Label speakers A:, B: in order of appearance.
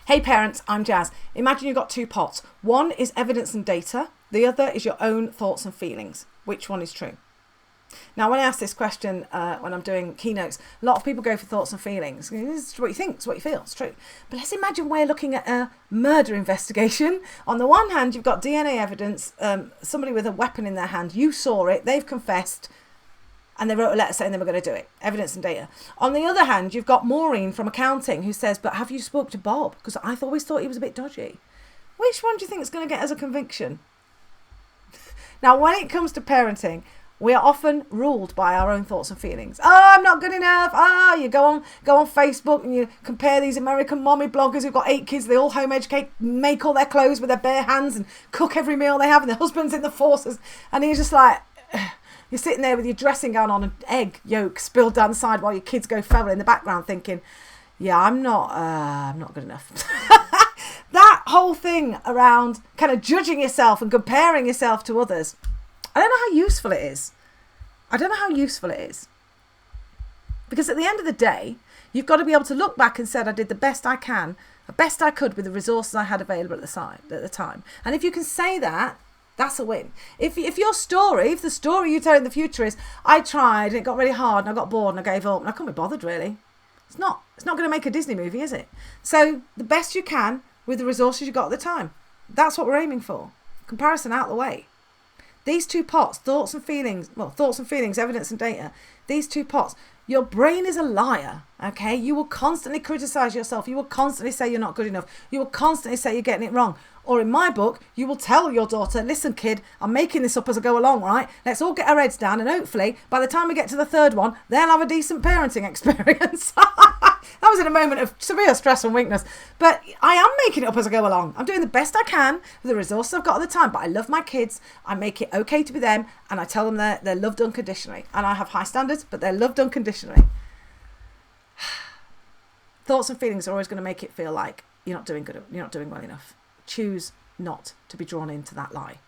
A: Hey parents, I'm Jaz. Imagine you've got two pots. One is evidence and data. The other is your own thoughts and feelings. Which one is true? Now, when I ask this question, when I'm doing keynotes, a lot of people go for thoughts and feelings. This is what you think, it's what you feel, it's true. But let's imagine we're looking at a murder investigation. On the one hand, you've got DNA evidence, somebody with a weapon in their hand. You saw it, they've confessed, and they wrote a letter saying they were going to do it. Evidence and data. On the other hand, you've got Maureen from accounting who says, but have you spoke to Bob? Because I've always thought he was a bit dodgy. Which one do you think is going to get us a conviction? Now, when it comes to parenting, we are often ruled by our own thoughts and feelings. Oh, I'm not good enough. Oh, you go on Facebook and you compare these American mommy bloggers who've got 8 kids. They all home educate, make all their clothes with their bare hands and cook every meal they have. And their husband's in the forces. And you're just like, you're sitting there with your dressing gown on, an egg yolk spilled down the side while your kids go feral in the background thinking, yeah, I'm not good enough. That whole thing around kind of judging yourself and comparing yourself to others, I don't know how useful it is. Because at the end of the day, you've got to be able to look back and say, I did the best I could with the resources I had available at the time. And if you can say that, that's a win. If the story you tell in the future is, I tried and it got really hard and I got bored and I gave up and I couldn't be bothered really. It's not going to make a Disney movie, is it? So the best you can with the resources you got at the time. That's what we're aiming for. Comparison out of the way. These two pots, thoughts and feelings, evidence and data, these two pots, your brain is a liar, okay? You will constantly criticize yourself. You will constantly say you're not good enough. You will constantly say you're getting it wrong. Or in my book, you will tell your daughter, listen, kid, I'm making this up as I go along, right? Let's all get our heads down and hopefully by the time we get to the third one, they'll have a decent parenting experience. That was in a moment of severe stress and weakness. But I am making it up as I go along. I'm doing the best I can with the resources I've got at the time. But I love my kids. I make it okay to be them. And I tell them they're loved unconditionally. And I have high standards, but they're loved unconditionally. Thoughts and feelings are always going to make it feel like you're not doing good. You're not doing well enough. Choose not to be drawn into that lie.